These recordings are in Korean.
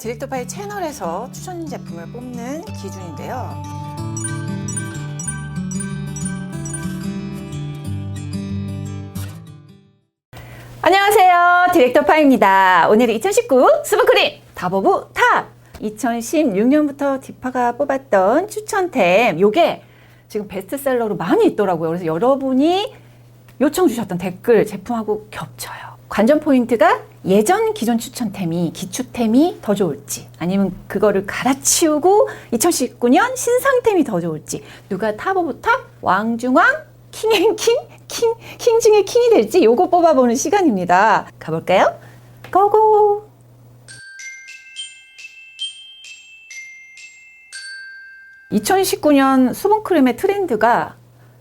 디렉터파이 채널에서 추천 제품을 뽑는 기준인데요. 안녕하세요, 디렉터파이입니다. 오늘은 2019 수분크림 탑 오브 탑! 2016년부터 디파가 뽑았던 추천템, 요게 지금 베스트셀러로 많이 있더라고요. 그래서 여러분이 요청 주셨던 댓글 제품하고 겹쳐요. 관전 포인트가 예전 기존 추천템이, 기추템이 더 좋을지, 아니면 그거를 갈아치우고 2019년 신상템이 더 좋을지, 누가 탑 오브 탑, 왕중왕, 킹앤킹, 킹 중에 킹이 될지 요거 뽑아보는 시간입니다. 가볼까요? 고고! (2019년) 수분크림의 트렌드가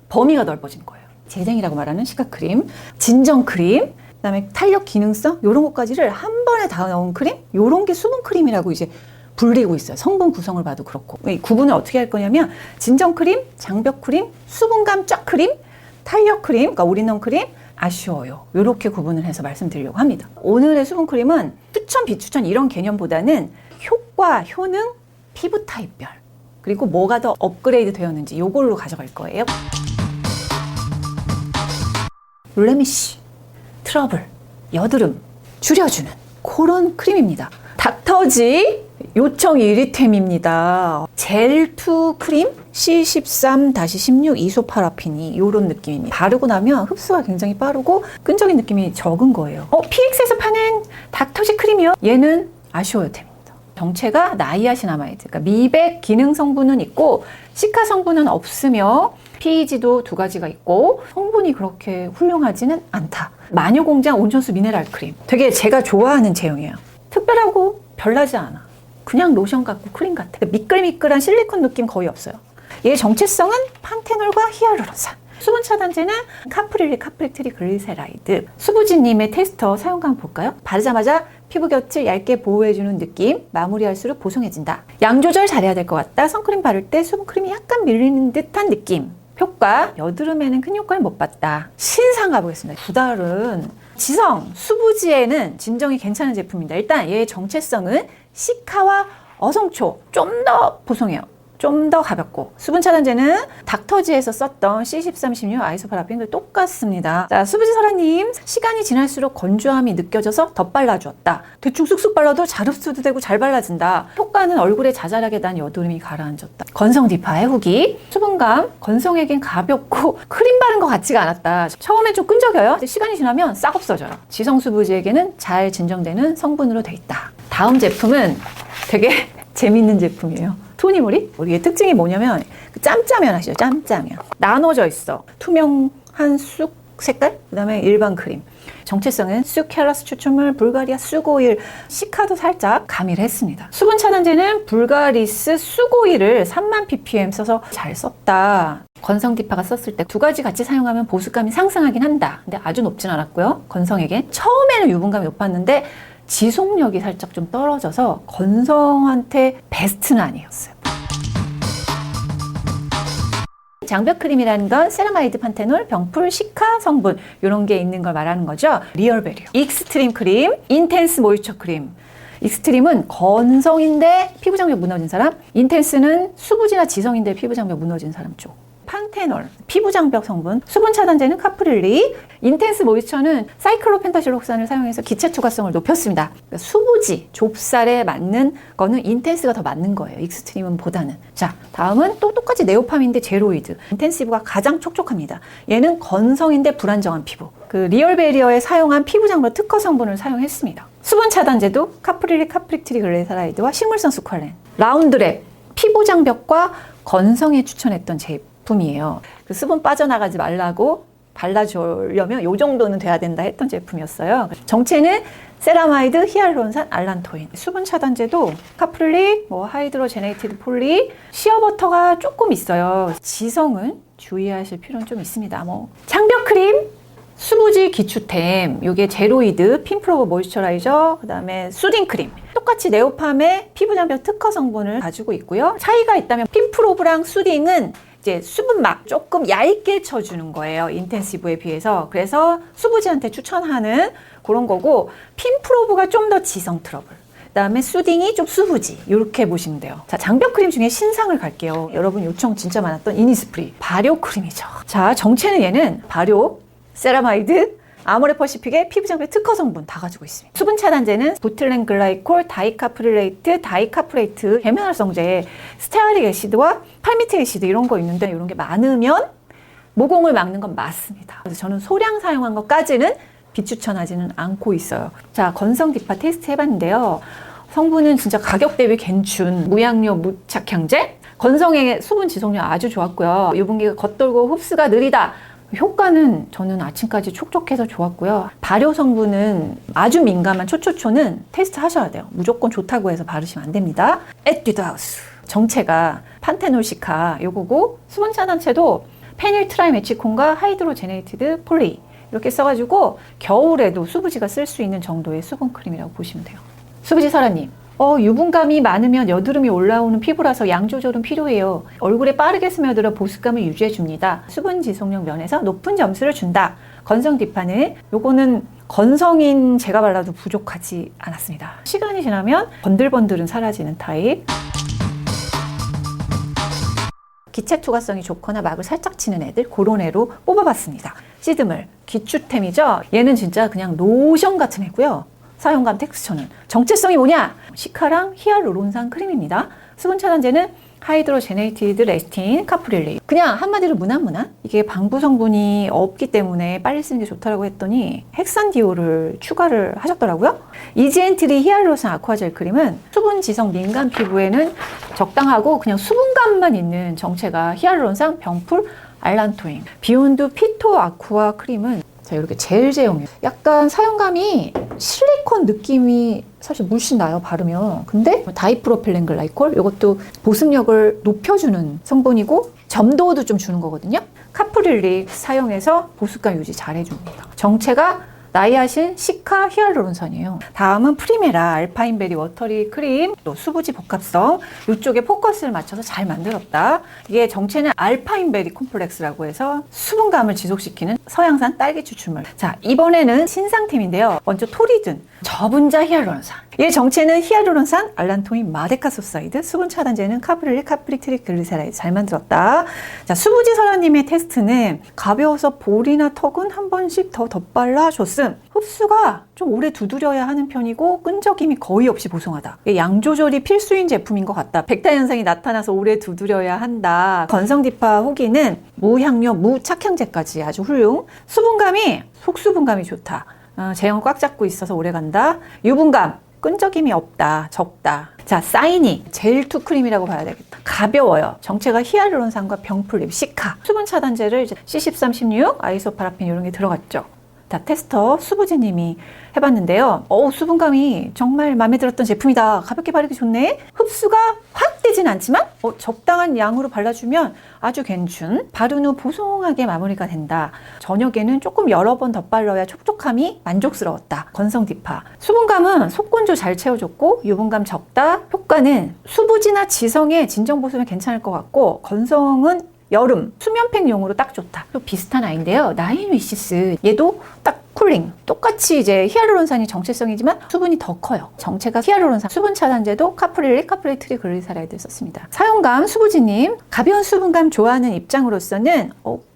범위가 넓어진 거예요. 재생이라고 말하는 시카크림, 진정크림, 그다음에 탄력 기능성 이런 것까지를 한 번에 다 넣은 크림, 이런 게 수분크림이라고 이제 불리고 있어요. 성분 구성을 봐도 그렇고. 이 구분을 어떻게 할 거냐면 진정크림, 장벽크림, 수분감 쫙 크림, 탄력크림, 그러니까 올인원 크림, 아쉬워요. 이렇게 구분을 해서 말씀드리려고 합니다. 오늘의 수분크림은 추천, 비추천 이런 개념보다는 효과, 효능, 피부 타입별, 그리고 뭐가 더 업그레이드 되었는지 이걸로 가져갈 거예요. 블레미쉬, 트러블, 여드름 줄여주는 그런 크림입니다. 닥터지 요청 1위템입니다. 젤2 크림 C13-16 이소파라핀이 이런 느낌입니다. 바르고 나면 흡수가 굉장히 빠르고 끈적인 느낌이 적은 거예요. PX에서 파는 닥터지 크림이요? 얘는 아쉬워요 템입니다. 정체가 나이아신아마이드, 그러니까 미백 기능 성분은 있고 시카 성분은 없으며 pH도 2가지가 있고 성분이 그렇게 훌륭하지는 않다. 마녀공장 온천수 미네랄 크림, 되게 제가 좋아하는 제형이에요. 특별하고 별나지 않아. 그냥 로션 같고 크림 같아. 미끌미끌한 실리콘 느낌 거의 없어요. 얘의 정체성은 판테놀과 히알루론산. 수분 차단제는 카프릴리 카프렉트리 글리세라이드. 수부지님의 테스터 사용감 볼까요? 바르자마자 피부 곁을 얇게 보호해주는 느낌, 마무리할수록 보송해진다. 양 조절 잘해야 될 것 같다. 선크림 바를 때 수분크림이 약간 밀리는 듯한 느낌. 효과, 여드름에는 큰 효과를 못 봤다. 신상 가보겠습니다. 두 달은 지성, 수부지에는 진정이 괜찮은 제품입니다. 일단 얘의 정체성은 시카와 어성초, 좀 더 보송해요. 좀 더 가볍고, 수분 차단제는 닥터지에서 썼던 C13-16 아이소파라핀도 똑같습니다. 자, 수부지 설아님, 시간이 지날수록 건조함이 느껴져서 더 발라주었다. 대충 쑥쑥 발라도 잘 흡수도 되고 잘 발라진다. 효과는 얼굴에 자잘하게 난 여드름이 가라앉았다. 건성 디파의 후기, 수분감, 건성에겐 가볍고 크림 바른 것 같지가 않았다. 처음엔 좀 끈적여요. 시간이 지나면 싹 없어져요. 지성 수부지에게는 잘 진정되는 성분으로 돼 있다. 다음 제품은 되게 재밌는 제품이에요. 토니모리? 우리의 특징이 뭐냐면 짬짜면 아시죠? 짬짜면 나눠져 있어. 투명한 쑥 색깔, 그 다음에 일반 크림. 정체성은 쑥 켈러스 추출물, 불가리아 쑥오일, 시카도 살짝 가미를 했습니다. 수분 차단제는 불가리스 쑥오일을 3만 ppm 써서 잘 썼다. 건성 디파가 썼을 때 2가지 같이 사용하면 보습감이 상승하긴 한다. 근데 아주 높진 않았고요. 건성에겐 처음에는 유분감이 높았는데 지속력이 살짝 좀 떨어져서 건성한테 베스트는 아니었어요. 장벽크림이라는 건 세라마이드, 판테놀, 병풀, 시카 성분 이런 게 있는 걸 말하는 거죠. 리얼베리어, 익스트림 크림, 인텐스 모이처 크림. 익스트림은 건성인데 피부 장벽 무너진 사람, 인텐스는 수부지나 지성인데 피부 장벽 무너진 사람 쪽. 판테놀, 피부 장벽 성분, 수분 차단제는 카프릴리, 인텐스 모이처는 사이클로펜타실록산을 사용해서 기체 투과성을 높였습니다. 그러니까 수부지, 좁쌀에 맞는 거는 인텐스가 더 맞는 거예요. 익스트림은 보다는. 자, 다음은 또 똑같이 네오팜인데 제로이드. 인텐시브가 가장 촉촉합니다. 얘는 건성인데 불안정한 피부. 그 리얼베리어에 사용한 피부 장벽 특허 성분을 사용했습니다. 수분 차단제도 카프릴리 카프렉트리 글레사라이드와 식물성 스퀄렌. 라운드랩, 피부 장벽과 건성에 추천했던 제품이에요. 그 수분 빠져나가지 말라고 발라주려면 이 정도는 돼야 된다 했던 제품이었어요. 정체는 세라마이드, 히알루론산, 알란토인. 수분 차단제도 카프릴리, 하이드로제네이티드 폴리, 시어버터가 조금 있어요. 지성은 주의하실 필요는 좀 있습니다. 장벽크림, 수부지 기추템, 요게 제로이드, 핀프로브 모이스처라이저, 그 다음에 수딩크림. 똑같이 네오팜의 피부 장벽 특허 성분을 가지고 있고요. 차이가 있다면 핀프로브랑 수딩은 이제 수분막 조금 얇게 쳐주는 거예요. 인텐시브에 비해서. 그래서 수부지한테 추천하는 그런 거고, 핀프로브가 좀 더 지성 트러블. 그다음에 수딩이 좀 수부지. 이렇게 보시면 돼요. 자, 장벽 크림 중에 신상을 갈게요. 여러분 요청 진짜 많았던 이니스프리 발효 크림이죠. 자, 정체는 얘는 발효, 세라마이드, 아모레퍼시픽의 피부 장벽 특허 성분 다 가지고 있습니다. 수분 차단제는 보틀렌 글라이콜, 다이카프릴레이트, 다이카프레이트, 계면활성제, 스테아릭 애시드와 팔미틱 애시드 이런 거 있는데 이런 게 많으면 모공을 막는 건 맞습니다. 그래서 저는 소량 사용한 것까지는 비추천하지는 않고 있어요. 자, 건성 디파 테스트 해봤는데요. 성분은 진짜 가격 대비 괜춘 무향료 무착향제. 건성의 수분 지속력 아주 좋았고요. 유분기가 겉돌고 흡수가 느리다. 효과는 저는 아침까지 촉촉해서 좋았고요. 발효 성분은 아주 민감한 초초초는 테스트 하셔야 돼요. 무조건 좋다고 해서 바르시면 안 됩니다. 에뛰드 하우스 정체가 판테놀 시카 요거고 수분 차단제도 페닐 트라이메치콘과 하이드로제네이티드 폴리 이렇게 써가지고 겨울에도 수부지가 쓸 수 있는 정도의 수분 크림이라고 보시면 돼요. 수부지 설아님, 유분감이 많으면 여드름이 올라오는 피부라서 양 조절은 필요해요. 얼굴에 빠르게 스며들어 보습감을 유지해줍니다. 수분 지속력 면에서 높은 점수를 준다. 건성 디파는 요거는 건성인 제가 발라도 부족하지 않았습니다. 시간이 지나면 번들번들은 사라지는 타입. 기체 투과성이 좋거나 막을 살짝 치는 애들 그런 애로 뽑아봤습니다. 시드물 기추템이죠. 얘는 진짜 그냥 로션 같은 애고요. 사용감 텍스처는 정체성이 뭐냐? 시카랑 히알루론산 크림입니다. 수분 차단제는 하이드로제네이티드 레스틴 카프릴레이. 그냥 한마디로 무난무난. 이게 방부 성분이 없기 때문에 빨리 쓰는 게 좋다고 했더니 헥산디올을 추가를 하셨더라고요. 이지엔트리 히알루론산 아쿠아젤 크림은 수분 지성 민감 피부에는 적당하고 그냥 수분감만 있는 정체가 히알루론산, 병풀, 알란토인. 비욘드 피토 아쿠아 크림은 자, 이렇게 젤 제형이에요. 약간 사용감이 실리콘 느낌이 사실 물씬 나요, 바르면. 근데 다이프로필렌 글라이콜 이것도 보습력을 높여주는 성분이고 점도도 좀 주는 거거든요. 카프릴릭 사용해서 보습감 유지 잘 해줍니다. 정체가 나이아신, 시카, 히알루론산이에요. 다음은 프리메라 알파인베리 워터리 크림, 또 수부지 복합성 이쪽에 포커스를 맞춰서 잘 만들었다. 이게 정체는 알파인베리 콤플렉스라고 해서 수분감을 지속시키는 서양산 딸기 추출물. 자, 이번에는 신상템인데요. 먼저 토리든 저분자 히알루론산. 얘 정체는 히알루론산, 알란토인, 마데카소사이드, 수분 차단제는 카프릴릭, 카프릭트릭 글리세라이드 잘 만들었다. 자, 수부지 설아님의 테스트는 가벼워서 볼이나 턱은 한 번씩 더 덧발라 줬음. 흡수가 좀 오래 두드려야 하는 편이고 끈적임이 거의 없이 보송하다. 양 조절이 필수인 제품인 것 같다. 백타 현상이 나타나서 오래 두드려야 한다. 건성 디파 후기는 무향료, 무착향제까지 아주 훌륭. 수분감이 속수분감이 좋다. 제형을 꽉 잡고 있어서 오래 간다. 유분감 끈적임이 없다. 적다. 자, 사이니 젤2 크림이라고 봐야 되겠다. 가벼워요. 정체가 히알루론산과 병풀립, 시카. 수분 차단제를 이제 C13, 16, 아이소파라핀 이런 게 들어갔죠. 자, 테스터 수부지님이 해봤는데요. 수분감이 정말 마음에 들었던 제품이다. 가볍게 바르기 좋네. 흡수가 확 되진 않지만 적당한 양으로 발라주면 아주 괜춘. 바른 후 보송하게 마무리가 된다. 저녁에는 조금 여러 번 덧발라야 촉촉함이 만족스러웠다. 건성 디파. 수분감은 속건조 잘 채워줬고 유분감 적다. 효과는 수부지나 지성의 진정 보습에 괜찮을 것 같고 건성은 여름 수면팩용으로 딱 좋다. 또 비슷한 아이인데요. 나인위시스 얘도 딱 쿨링. 똑같이 이제 히알루론산이 정체성이지만 수분이 더 커요. 정체가 히알루론산. 수분 차단제도 카프릴릭, 카프레이트리 글리사라이드를 썼습니다. 사용감 수부지님 가벼운 수분감 좋아하는 입장으로서는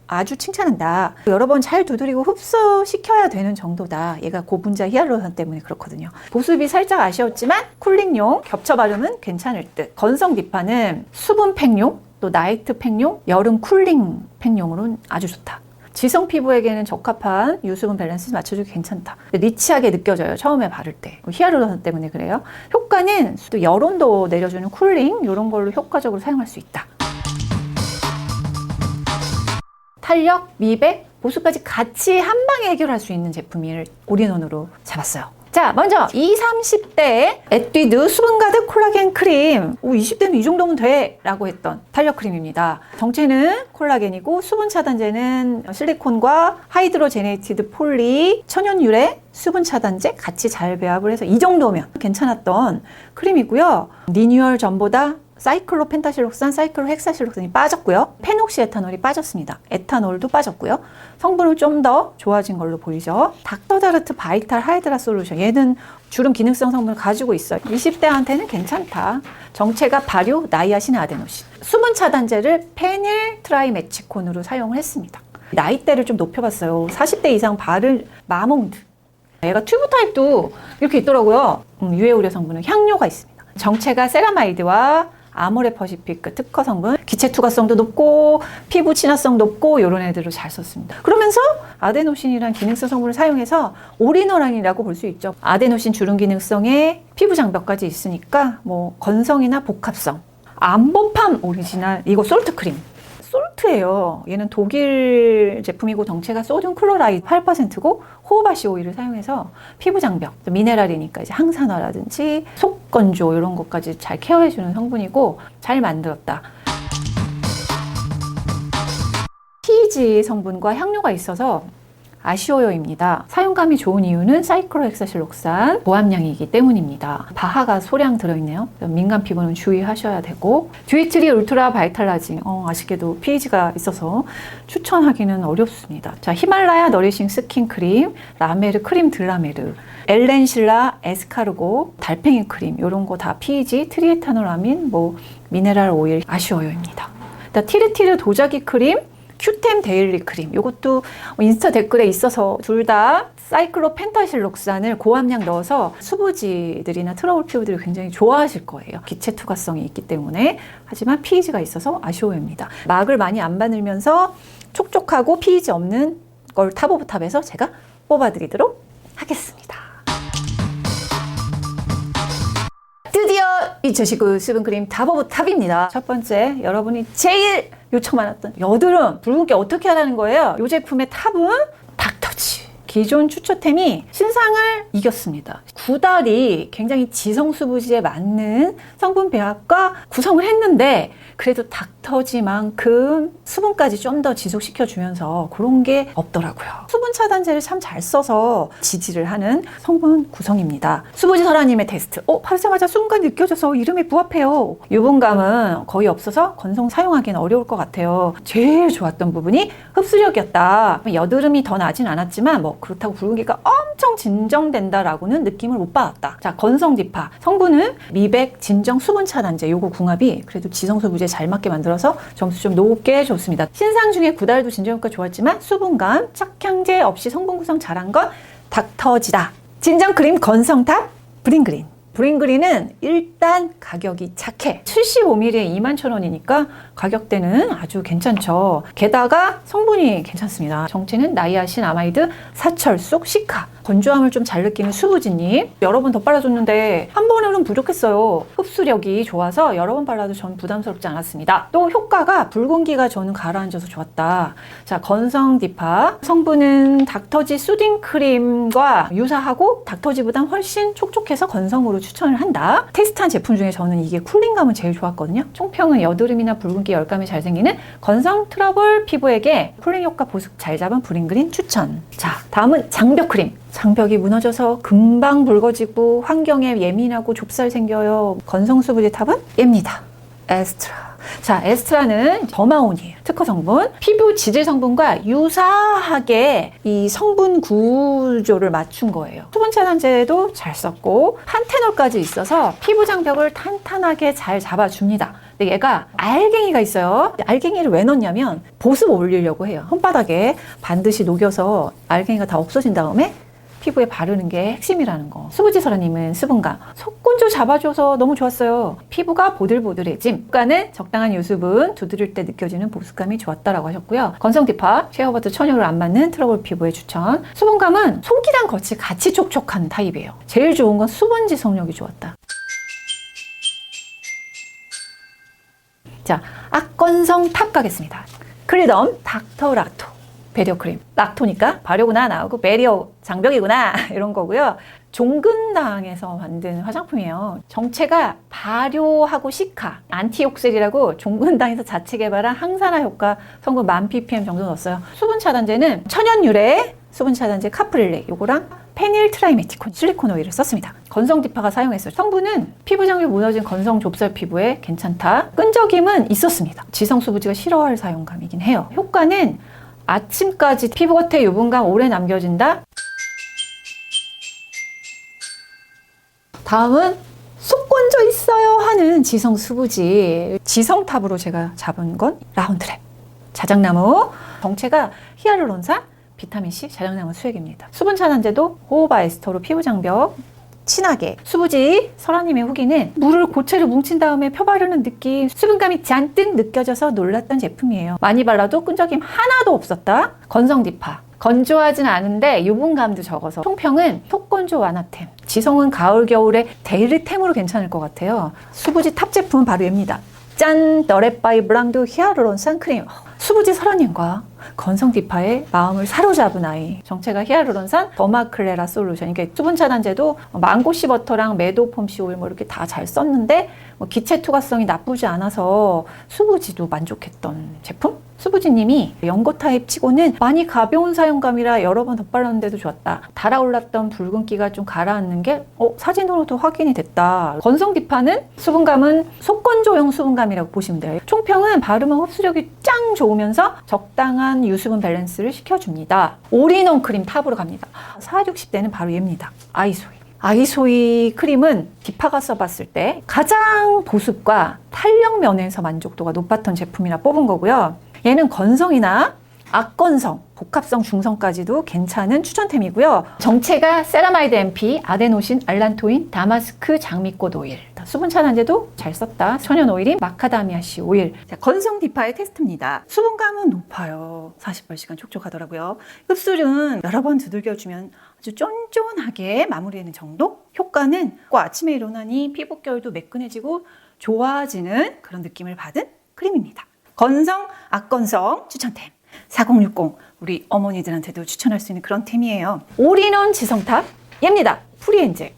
아주 칭찬한다. 여러 번 잘 두드리고 흡수시켜야 되는 정도다. 얘가 고분자 히알루론산 때문에 그렇거든요. 보습이 살짝 아쉬웠지만 쿨링용 겹쳐 바르면 괜찮을 듯. 건성 디파는 수분 팩용 또 나이트 팩용, 여름 쿨링 팩용으로는 아주 좋다. 지성 피부에게는 적합한 유수분 밸런스 맞춰주기 괜찮다. 리치하게 느껴져요. 처음에 바를 때. 히알루론산 때문에 그래요. 효과는 또 열온도 내려주는 쿨링 이런 걸로 효과적으로 사용할 수 있다. 탄력, 미백, 보습까지 같이 한 방에 해결할 수 있는 제품을 올인원으로 잡았어요. 자, 먼저 20, 30대 에뛰드 수분 가득 콜라겐 크림. 20대는 이 정도면 돼 라고 했던 탄력 크림입니다. 정체는 콜라겐이고 수분 차단제는 실리콘과 하이드로제네이티드 폴리, 천연 유래 수분 차단제 같이 잘 배합을 해서 이 정도면 괜찮았던 크림이고요. 리뉴얼 전보다 사이클로펜타실록산, 사이클로헥사실록산이 빠졌고요. 페녹시에탄올이 빠졌습니다. 에탄올도 빠졌고요. 성분은 좀 더 좋아진 걸로 보이죠. 닥터다르트 바이탈 하이드라 솔루션. 얘는 주름 기능성 성분을 가지고 있어요. 20대한테는 괜찮다. 정체가 발효 나이아신 아데노신. 수분 차단제를 페닐 트라이메치콘으로 사용을 했습니다. 나이대를 좀 높여봤어요. 40대 이상 바를 마몽드. 얘가 튜브 타입도 이렇게 있더라고요. 유해 우려 성분은 향료가 있습니다. 정체가 세라마이드와 아모레퍼시픽 특허 성분, 기체 투과성도 높고 피부 친화성 높고 이런 애들을 잘 썼습니다. 그러면서 아데노신이란 기능성 성분을 사용해서 올인원이라고 볼 수 있죠. 아데노신 주름 기능성에 피부 장벽까지 있으니까 뭐 건성이나 복합성, 암보팜 오리지널 이거 솔트 크림. 솔트예요. 얘는 독일 제품이고 정체가 소듐 클로라이드 8%고 호호바시 오일을 사용해서 피부 장벽, 미네랄이니까 이제 항산화라든지 속 건조 이런 것까지 잘 케어해주는 성분이고 잘 만들었다. PEG 성분과 향료가 있어서 아쉬워요입니다. 사용감이 좋은 이유는 사이클로헥사실록산 고함량이기 때문입니다. 바하가 소량 들어있네요. 민감 피부는 주의하셔야 되고 듀이트리 울트라 바이탈라징 아쉽게도 PEG가 있어서 추천하기는 어렵습니다. 자, 히말라야 너리싱 스킨 크림, 라메르 크림 들라메르, 엘렌실라 에스카르고 달팽이 크림 이런 거 다 PEG, 트리에타놀아민, 미네랄 오일 아쉬워요입니다. 티르티르 도자기 크림, 큐템 데일리 크림 이것도 인스타 댓글에 있어서 둘 다 사이클로펜타실록산을 고함량 넣어서 수부지들이나 트러블 피부들이 굉장히 좋아하실 거예요. 기체 투과성이 있기 때문에. 하지만 PEG가 있어서 아쉬워입니다. 막을 많이 안 바늘면서 촉촉하고 PEG 없는 걸 탑오브탑에서 제가 뽑아드리도록 하겠습니다. 드디어 2019 수분크림 탑오브탑입니다. 첫 번째, 여러분이 제일 요청 많았던 여드름, 붉은기 어떻게 하라는 거예요? 이 제품의 탑은 닥터지. 기존 추초템이 신상을 이겼습니다. 구달이 굉장히 지성수부지에 맞는 성분 배합과 구성을 했는데 그래도 닥터지만큼 수분까지 좀 더 지속시켜주면서 그런 게 없더라고요. 수분 차단제를 참 잘 써서 지지를 하는 성분 구성입니다. 수부지 설아님의 테스트. 바르자마자 수분감이 느껴져서 이름에 부합해요. 유분감은 거의 없어서 건성 사용하기는 어려울 것 같아요. 제일 좋았던 부분이 흡수력이었다. 여드름이 더 나진 않았지만 그렇다고 붉은기가 엄청 진정된다라고는 느낌을 못 받았다. 자, 건성 디파. 성분은 미백, 진정, 수분 차단제. 요거 궁합이 그래도 지성 수부지에 잘 맞게 만들어서 점수 좀 높게 줬습니다. 신상 중에 구달도 진정효과 좋았지만 수분감, 착향제 없이 성분 구성 잘한 건 닥터지다. 진정 크림 건성탑 브링그린. 브링그린은 일단 가격이 착해. 75ml에 21,000원이니까 가격대는 아주 괜찮죠. 게다가 성분이 괜찮습니다. 정체는 나이아신 아마이드, 사철쑥, 시카. 건조함을 좀 잘 느끼는 수부지님. 여러 번 더 발라줬는데 한 번에는 부족했어요. 흡수력이 좋아서 여러 번 발라도 전 부담스럽지 않았습니다. 또 효과가 붉은기가 저는 가라앉아서 좋았다. 자, 건성 디파. 성분은 닥터지 수딩 크림과 유사하고 닥터지보다 훨씬 촉촉해서 건성으로 추천을 한다. 테스트한 제품 중에 저는 이게 쿨링감은 제일 좋았거든요. 총평은 여드름이나 붉은기 열감이 잘 생기는 건성 트러블 피부에게 쿨링 효과 보습 잘 잡은 브링그린 추천. 자, 다음은 장벽 크림. 장벽이 무너져서 금방 붉어지고 환경에 예민하고 좁쌀 생겨요. 건성 수부지 탑은 얘입니다. 에스트라. 자, 에스트라는 더마온이에요. 특허 성분. 피부 지질 성분과 유사하게 이 성분 구조를 맞춘 거예요. 수분 차단제도 잘 썼고 판테놀까지 있어서 피부 장벽을 탄탄하게 잘 잡아줍니다. 근데 얘가 알갱이가 있어요. 알갱이를 왜 넣냐면 보습 올리려고 해요. 손바닥에 반드시 녹여서 알갱이가 다 없어진 다음에 피부에 바르는 게 핵심이라는 거. 수부지설아님은 수분감, 속건조 잡아줘서 너무 좋았어요. 피부가 보들보들해짐. 효과는 적당한 유수분, 두드릴 때 느껴지는 보습감이 좋았다라고 하셨고요. 건성디파, 쉐어버터 천연으로 안 맞는 트러블 피부에 추천. 수분감은 속이랑 겉이 같이 촉촉한 타입이에요. 제일 좋은 건 수분 지속력이 좋았다. 자, 악건성 탑 가겠습니다. 클리덤 닥터 락토. 배려 크림. 락토니까 발효구나 나오고 배려 장벽이구나 이런 거고요. 종근당에서 만든 화장품이에요. 정체가 발효하고 시카, 안티옥셀이라고 종근당에서 자체 개발한 항산화 효과 성분 1000ppm 정도 넣었어요. 수분 차단제는 천연 유래 수분 차단제 카프릴레 요거랑 페닐 트라이메티콘 실리콘 오일을 썼습니다. 건성 디파가 사용했어요. 성분은 피부 장벽 무너진 건성 좁쌀 피부에 괜찮다. 끈적임은 있었습니다. 지성 수부지가 싫어할 사용감이긴 해요. 효과는 아침까지 피부 겉에 유분감 오래 남겨진다. 다음은 속 건져 있어요 하는 지성 수부지. 지성탑으로 제가 잡은 건 라운드랩, 자작나무, 정체가 히알루론산, 비타민C, 자작나무 수액입니다. 수분 차단제도 호호바 에스터로 피부 장벽 친하게. 수부지 설아님의 후기는 물을 고체로 뭉친 다음에 펴바르는 느낌, 수분감이 잔뜩 느껴져서 놀랐던 제품이에요. 많이 발라도 끈적임 하나도 없었다. 건성디파, 건조하진 않은데 유분감도 적어서. 총평은 속건조 완화템, 지성은 가을 겨울에 데일리템으로 괜찮을 것 같아요. 수부지 탑 제품은 바로 얘입니다. 짠! 너렛바이 블랑드 히알루론산 크림. 수부지 설아님과 건성디파의 마음을 사로잡은 아이. 정체가 히알루론산 더마클레라 솔루션. 이게 수분 차단제도 망고씨 버터랑 메도폼씨 오일 뭐 이렇게 다 잘 썼는데 기체 투과성이 나쁘지 않아서 수부지도 만족했던 제품? 수부지님이 연고 타입 치고는 많이 가벼운 사용감이라 여러 번 덧발랐는데도 좋았다. 달아올랐던 붉은기가 좀 가라앉는 게 사진으로도 확인이 됐다. 건성디파는 수분감은 속건조용 수분감이라고 보시면 돼요. 총평은 바르면 흡수력이 짱 좋으면서 적당한 유수분 밸런스를 시켜줍니다. 올인원 크림 탑으로 갑니다. 40, 60대는 바로 얘입니다. 아이소이. 아이소이 크림은 디파가 써봤을 때 가장 보습과 탄력 면에서 만족도가 높았던 제품이라 뽑은 거고요. 얘는 건성이나 악건성, 복합성 중성까지도 괜찮은 추천템이고요. 정체가 세라마이드 MP, 아데노신, 알란토인, 다마스크 장미꽃 오일. 수분 차단제도 잘 썼다. 천연 오일인 마카다미아씨 오일. 자, 건성 디파의 테스트입니다. 수분감은 높아요. 48시간 촉촉하더라고요. 흡수율은 여러 번 두들겨주면 아주 쫀쫀하게 마무리되는 정도? 효과는 아침에 일어나니 피부결도 매끈해지고 좋아지는 그런 느낌을 받은 크림입니다. 건성, 악건성 추천템. 4060 우리 어머니들한테도 추천할 수 있는 그런 템이에요. 올인원 지성탑 얘입니다. 프리엔젤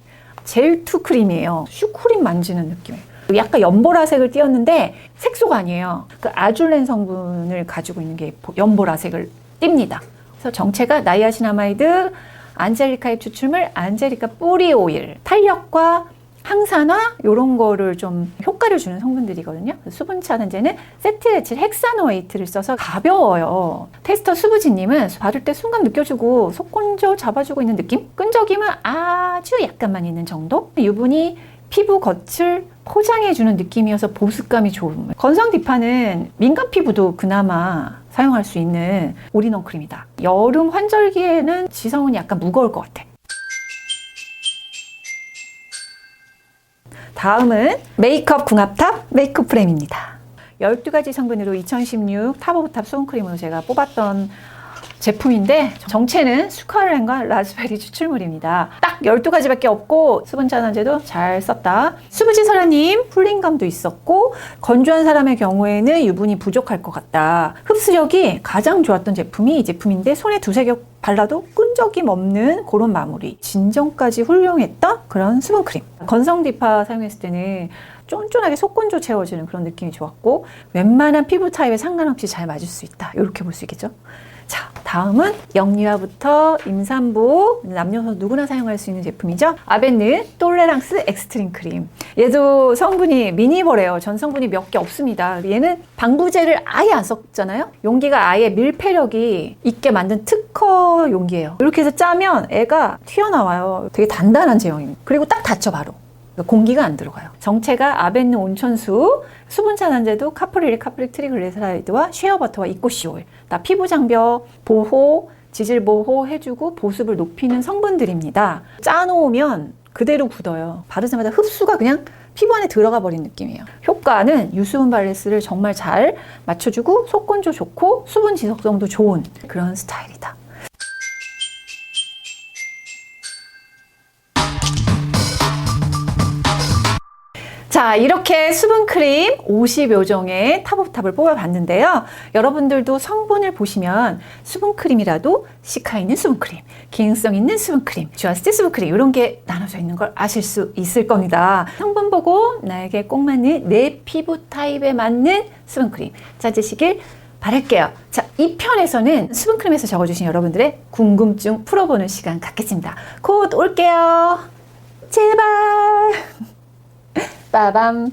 젤2 크림이에요. 슈크림 만지는 느낌이에요. 약간 연보라색을 띄었는데 색소가 아니에요. 그 아줄렌 성분을 가지고 있는 게 연보라색을 띱니다. 그래서 정체가 나이아신아마이드, 안젤리카의 추출물, 안젤리카 뿌리 오일, 탄력과 항산화 이런 거를 좀 효과를 주는 성분들이거든요. 수분 차단제는 세트에틸 헥사노에이트를 써서 가벼워요. 테스터 수부지님은 바를 때 순간 느껴주고 속건조 잡아주고 있는 느낌? 끈적임은 아주 약간만 있는 정도? 유분이 피부 겉을 포장해주는 느낌이어서 보습감이 좋은. 건성 디파는 민감 피부도 그나마 사용할 수 있는 올인원 크림이다. 여름 환절기에는 지성은 약간 무거울 것 같아. 다음은 메이크업 궁합탑 메이크업 프레임입니다. 12가지 성분으로 2016 탑 오브 탑 수분크림으로 제가 뽑았던 제품인데 정체는 스카렌과 라즈베리 추출물입니다. 딱 12가지밖에 없고 수분 차단제도 잘 썼다. 수부지 설아님 풀링감도 있었고 건조한 사람의 경우에는 유분이 부족할 것 같다. 흡수력이 가장 좋았던 제품이 이 제품인데 손에 두세 겹 발라도 끈적임 없는 그런 마무리. 진정까지 훌륭했던 그런 수분크림. 건성 디파 사용했을 때는 쫀쫀하게 속건조 채워주는 그런 느낌이 좋았고 웬만한 피부 타입에 상관없이 잘 맞을 수 있다. 이렇게 볼 수 있겠죠. 자, 다음은 영유아부터 임산부, 남녀노소 누구나 사용할 수 있는 제품이죠. 아벤느 톨레랑스 엑스트림 크림. 얘도 성분이 미니멀해요. 전 성분이 몇 개 없습니다. 얘는 방부제를 아예 안 썼잖아요. 용기가 아예 밀폐력이 있게 만든 특허 용기예요. 이렇게 해서 짜면 애가 튀어나와요. 되게 단단한 제형입니다. 그리고 딱 닫혀 바로. 공기가 안 들어가요. 정체가 아벤느 온천수, 수분 차단제도 카프릴리 카프릭 트리글리세라이드와 쉐어버터와 이꼬시 오일. 다 피부 장벽 보호, 지질 보호 해주고 보습을 높이는 성분들입니다. 짜놓으면 그대로 굳어요. 바르자마자 흡수가 그냥 피부 안에 들어가 버린 느낌이에요. 효과는 유수분 밸런스를 정말 잘 맞춰주고 속건조 좋고 수분 지속성도 좋은 그런 스타일이다. 자, 이렇게 수분크림 50여 종의 탑 오브 탑을 뽑아봤는데요. 여러분들도 성분을 보시면 수분크림이라도 시카 있는 수분크림, 기능성 있는 수분크림, 주아스트 수분크림 이런 게 나눠져 있는 걸 아실 수 있을 겁니다. 성분 보고 나에게 꼭 맞는 내 피부 타입에 맞는 수분크림 찾으시길 바랄게요. 자, 이 편에서는 수분크림에서 적어주신 여러분들의 궁금증 풀어보는 시간 갖겠습니다. 곧 올게요. 제발. 빠밤.